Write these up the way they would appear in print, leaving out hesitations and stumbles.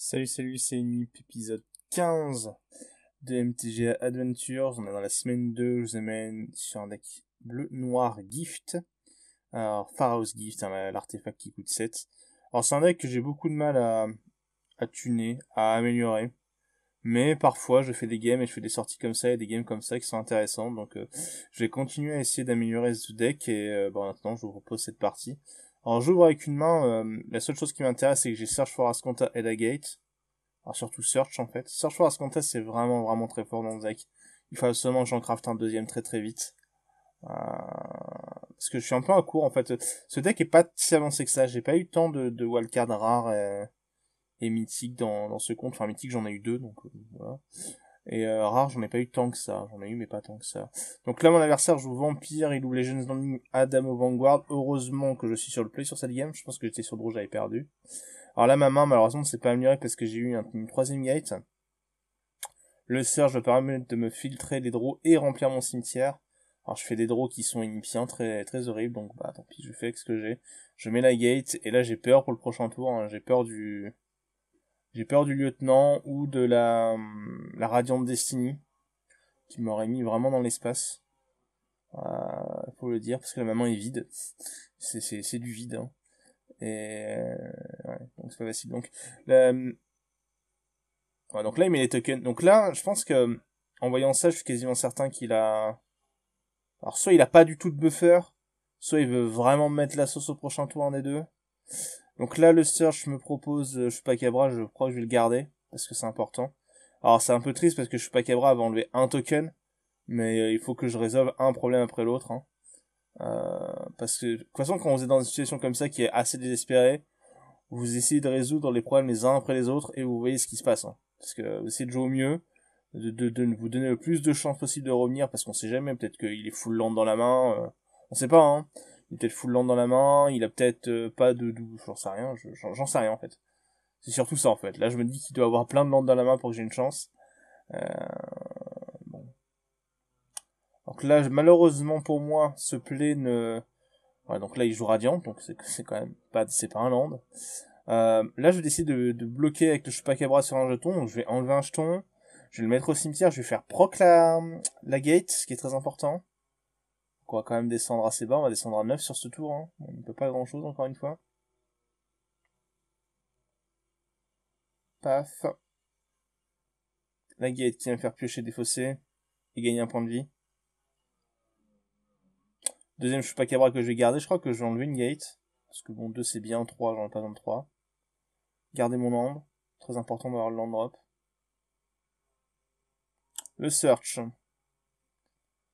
Salut, c'est Nip, épisode 15 de MTG Adventures. On est dans la semaine 2, je vous amène sur un deck bleu-noir Gift. Alors, Pharaoh's Gift, hein, l'artefact qui coûte 7. Alors, c'est un deck que j'ai beaucoup de mal à tuner, à améliorer. Mais parfois, je fais des games et je fais des sorties comme ça et des games comme ça qui sont intéressantes. Donc, je vais continuer à essayer d'améliorer ce deck et maintenant, je vous propose cette partie. Alors, j'ouvre avec une main. La seule chose qui m'intéresse, c'est que j'ai Search for Ascanta et Gate. Alors surtout Search en fait. Search for Ascanta c'est vraiment très fort dans le deck. Il faut absolument que j'en craft un deuxième très vite. Parce que je suis un peu à court en fait. Ce deck est pas si avancé que ça. J'ai pas eu tant de wildcards rares et mythiques dans ce compte. Enfin mythique j'en ai eu deux donc voilà. Et rare j'en ai pas eu tant que ça. J'en ai eu mais pas tant que ça. Donc là mon adversaire joue Vampire, il ouvre Legends Landing, Adamo Vanguard. Heureusement que je suis sur le play sur cette game. Je pense que j'étais sur le draw, j'avais perdu. Alors là, ma main, malheureusement, ne s'est pas améliorée parce que j'ai eu une troisième gate. Le surge va permettre de me filtrer des draws et remplir mon cimetière. Alors je fais des draws qui sont inipiants, très horribles, donc bah tant pis, je fais avec ce que j'ai. Je mets la gate, et là j'ai peur pour le prochain tour, hein. J'ai peur du lieutenant ou de la Radiante Destiny, qui m'aurait mis vraiment dans l'espace. Faut le dire, parce que la maman est vide. C'est du vide, hein. Et ouais, donc c'est pas facile. Donc là il met les tokens. Donc là, je pense que en voyant ça, je suis quasiment certain qu'il a. Alors soit il a pas du tout de buffer, soit il veut vraiment me mettre la sauce au prochain tour, un des deux. Donc là le search me propose Chupacabra, je crois que je vais le garder parce que c'est important. Alors c'est un peu triste parce que Chupacabra va enlever un token, mais il faut que je résolve un problème après l'autre. Hein. Parce que de toute façon quand vous êtes dans une situation comme ça qui est assez désespérée, vous essayez de résoudre les problèmes les uns après les autres et vous voyez ce qui se passe. Hein. Parce que vous essayez de jouer au mieux, de vous donner le plus de chances possible de revenir, parce qu'on sait jamais, peut-être qu'il est full land dans la main, on sait pas, hein. Il est peut-être full land dans la main, il a peut-être pas j'en sais rien, j'en sais rien en fait. C'est surtout ça en fait. Là je me dis qu'il doit avoir plein de land dans la main pour que j'ai une chance. Bon. Donc là, malheureusement pour moi, ce play ne... Ouais, donc là il joue Radiant, donc c'est quand même pas, c'est pas un land. Là, je décide de bloquer avec le Chupacabra sur un jeton. Donc, je vais enlever un jeton. Je vais le mettre au cimetière. Je vais faire proc la gate, ce qui est très important. Donc, on va quand même descendre assez bas. On va descendre à 9 sur ce tour. Hein. On ne peut pas grand chose, encore une fois. Paf. La gate qui va me faire piocher des fossés et gagner un point de vie. Deuxième Chupacabra que je vais garder. Je crois que je vais enlever une gate. Parce que bon, 2 c'est bien, 3 j'en ai pas besoin de 3. Garder mon land. Très important d'avoir le land drop. Le search.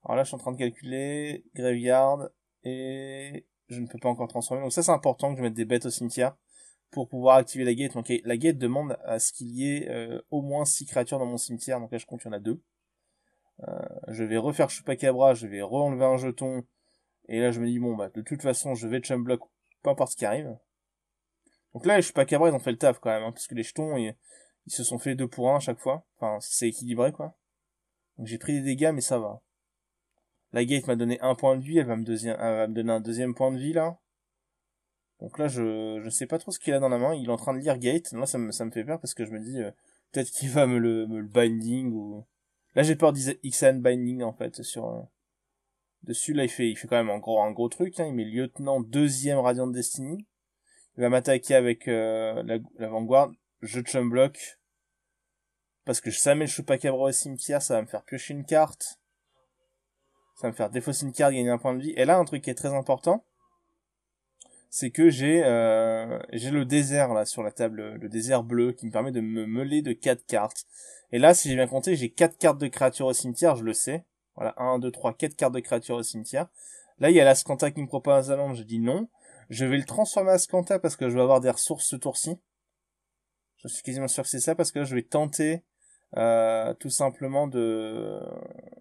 Alors là, je suis en train de calculer Graveyard et je ne peux pas encore transformer. Donc ça, c'est important que je mette des bêtes au cimetière pour pouvoir activer la gate. Donc la gate demande à ce qu'il y ait au moins 6 créatures dans mon cimetière. Donc là, je compte, il y en a 2. Je vais refaire Chupacabra, je vais re-enlever un jeton. Et là, je me dis, bon, bah de toute façon, je vais chum block, peu importe ce qui arrive. Donc là, les Chupacabra, ils ont fait le taf quand même, hein, parce que les jetons, ils se sont fait 2 pour 1 à chaque fois. Enfin, c'est équilibré, quoi. Donc j'ai pris des dégâts, mais ça va. La gate m'a donné un point de vie, elle va me donner un deuxième point de vie, là. Donc là, je sais pas trop ce qu'il a dans la main, il est en train de lire gate. Là, ça me fait peur parce que je me dis, peut-être qu'il va me le binding ou... Là, j'ai peur d'Ixan binding, en fait, sur... Dessus, là, il fait quand même un gros truc, hein. Il met lieutenant deuxième Radiant Destiny. Il va m'attaquer avec la Vanguard. Je chum block. Parce que ça met le Chupacabra au cimetière, ça va me faire piocher une carte. Ça va me faire défausser une carte, gagner un point de vie. Et là, un truc qui est très important, c'est que j'ai le désert là sur la table, le désert bleu, qui me permet de me meuler de 4 cartes. Et là, si j'ai bien compté, j'ai 4 cartes de créatures au cimetière, je le sais. Voilà, 1, 2, 3, 4 cartes de créatures au cimetière. Là, il y a l'Ascanta qui me propose un land, je dis non. Je vais le transformer en Ascanta parce que je vais avoir des ressources ce tour-ci. Je suis quasiment sûr que c'est ça, parce que là, je vais tenter tout simplement de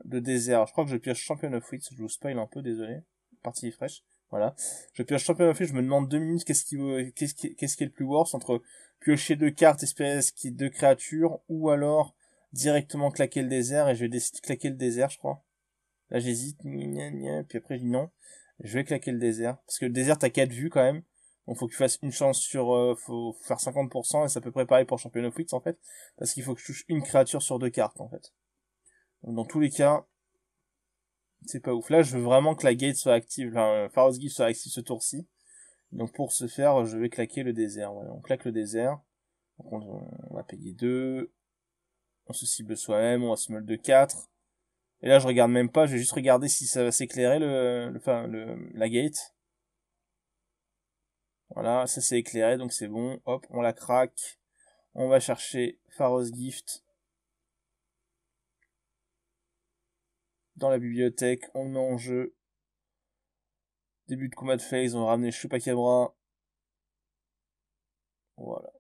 désert. Je crois que je pioche Champion of Wits, je vous spoil un peu, désolé. Partie fraîche. Voilà. Je pioche Champion of Wits, je me demande 2 minutes qu'est-ce qui est le plus worse entre piocher 2 cartes, espérer qu'il y ait 2 créatures, ou alors directement claquer le désert, et je vais décider de claquer le désert, je crois. Là, j'hésite, puis après, je dis non. Je vais claquer le désert. Parce que le désert, t'as 4 vues, quand même. Donc faut que tu fasses une chance sur... faut faire 50% et ça peut préparer pour Champion of Wits en fait. Parce qu'il faut que je touche une créature sur 2 cartes en fait. Donc dans tous les cas, c'est pas ouf. Là je veux vraiment que la gate soit active, Pharaoh's Gift soit active ce tour-ci. Donc pour ce faire, je vais claquer le désert. Voilà, on claque le désert. Donc on va payer 2. On se cible soi-même, on va se meule de 4. Et là je regarde même pas, je vais juste regarder si ça va s'éclairer la gate. Voilà, ça c'est éclairé, donc c'est bon. Hop, on la craque. On va chercher Pharaoh's Gift dans la bibliothèque. On le met en jeu. Début de combat de phase, on va ramener Chupacabra. Voilà.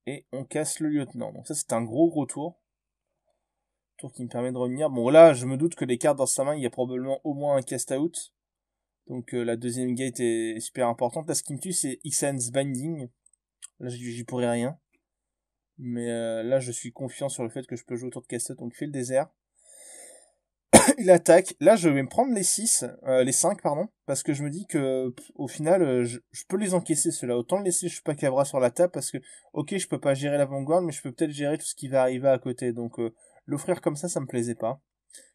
Et on casse le lieutenant. Donc ça c'est un gros tour. Tour qui me permet de revenir. Bon là, je me doute que les cartes dans sa main, il y a probablement au moins un cast-out. Donc la deuxième gate est super importante. Là, ce qui me tue, c'est Ixalan's Binding. Là, j'y pourrais rien. Mais là, je suis confiant sur le fait que je peux jouer autour de cast-out. Donc, il fait le désert. Il attaque. Là, je vais me prendre les 5, pardon. Parce que je me dis que, au final, je peux les encaisser, ceux-là. Autant le laisser Chupacabra sur la table. Parce que, ok, je peux pas gérer l'avant-garde, mais je peux peut-être gérer tout ce qui va arriver à côté. Donc, l'offrir comme ça me plaisait pas.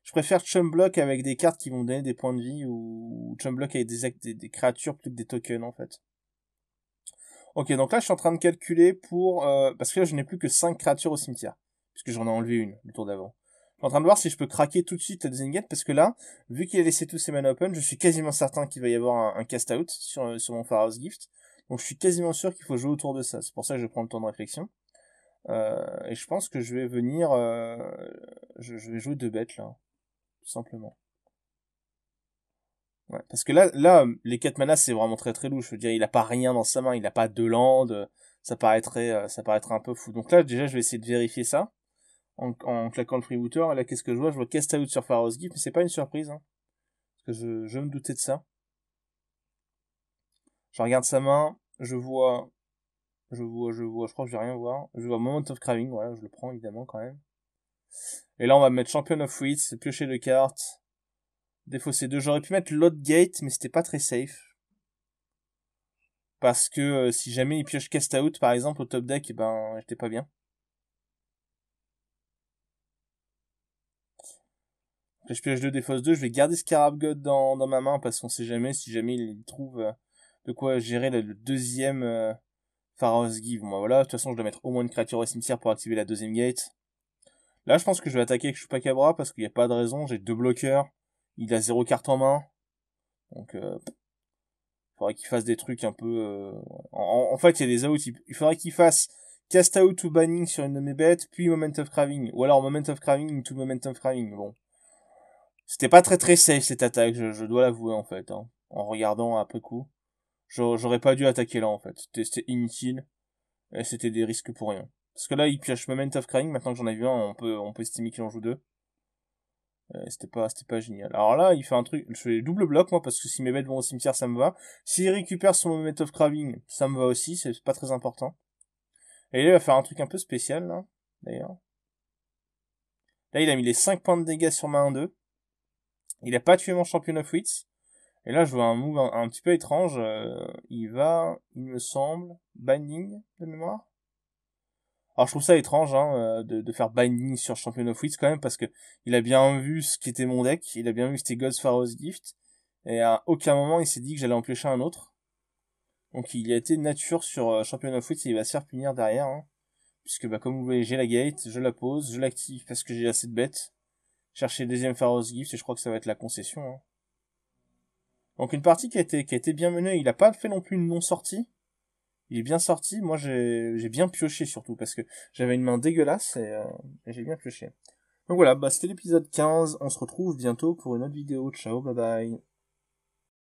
Je préfère Chumblock avec des cartes qui vont donner des points de vie ou Chumblock avec des créatures plutôt que des tokens en fait. Ok, donc là je suis en train de calculer pour... parce que là je n'ai plus que 5 créatures au cimetière. Puisque j'en ai enlevé une le tour d'avant. Je suis en train de voir si je peux craquer tout de suite la deuxième gate parce que là, vu qu'il a laissé tous ses mana open, je suis quasiment certain qu'il va y avoir un cast-out sur mon Pharaoh's Gift. Donc je suis quasiment sûr qu'il faut jouer autour de ça. C'est pour ça que je prends le temps de réflexion. Et je pense que je vais venir... je vais jouer 2 bêtes là. Tout simplement. Ouais, parce que là, les 4 manas, c'est vraiment très louche. Je veux dire, il a pas rien dans sa main, il a pas de land, ça paraîtrait un peu fou. Donc là, déjà, je vais essayer de vérifier ça, en claquant le freebooter. Et là, qu'est-ce que je vois? Je vois cast out sur Pharaoh's Gift, mais c'est pas une surprise, hein. Parce que je me doutais de ça. Je regarde sa main, je crois que je vais rien voir. Je vois Moment of Craving, voilà, je le prends évidemment quand même. Et là, on va mettre Champion of Wits, piocher de cartes, défausser 2. J'aurais pu mettre Load Gate, mais c'était pas très safe. Parce que si jamais il pioche cast out par exemple au top deck, ben j'étais pas bien. Après, je pioche 2, défausse 2, je vais garder Scarab God dans ma main parce qu'on sait jamais si jamais il trouve de quoi gérer le deuxième Pharaoh's Gift. Bon bah voilà, de toute façon je dois mettre au moins une créature au cimetière pour activer la deuxième gate. Là je pense que je vais attaquer avec Chupacabra parce qu'il n'y a pas de raison, j'ai 2 bloqueurs, il a 0 carte en main. Donc faudrait qu'il fasse des trucs un peu... En fait, il y a des outs. Il faudrait qu'il fasse cast out ou banning sur une de mes bêtes, puis moment of craving. Ou alors moment of craving to moment of craving. Bon. C'était pas très safe cette attaque, je dois l'avouer en fait. Hein. En regardant après coup. J'aurais pas dû attaquer là en fait. C'était inutile. Et c'était des risques pour rien. Parce que là, il pioche moment of craving. Maintenant que j'en ai vu un, on peut estimer qu'il en joue 2. C'était pas génial. Alors là, il fait un truc, je fais double bloc, moi, parce que si mes bêtes vont au cimetière, ça me va. S'il récupère son moment of craving, ça me va aussi, c'est pas très important. Et là, il va faire un truc un peu spécial, là, d'ailleurs. Là, il a mis les 5 points de dégâts sur ma 1-2. Il a pas tué mon champion of wits. Et là, je vois un move un petit peu étrange. Il me semble, binding de mémoire. Alors je trouve ça étrange de faire binding sur Champion of Wits quand même parce que il a bien vu ce qu'était mon deck, il a bien vu que c'était God's Pharaoh's Gift et à aucun moment il s'est dit que j'allais en piocher un autre. Donc il a été nature sur Champion of Wits et il va se faire punir derrière hein, puisque bah comme vous voyez j'ai la gate, je la pose, je l'active parce que j'ai assez de bêtes. Chercher le deuxième Pharaoh's Gift et je crois que ça va être la concession. Hein. Donc une partie qui a été bien menée, il a pas fait non plus une non sortie. Il est bien sorti, moi j'ai bien pioché surtout, parce que j'avais une main dégueulasse et j'ai bien pioché. Donc voilà, bah c'était l'épisode 15, on se retrouve bientôt pour une autre vidéo, ciao, bye bye.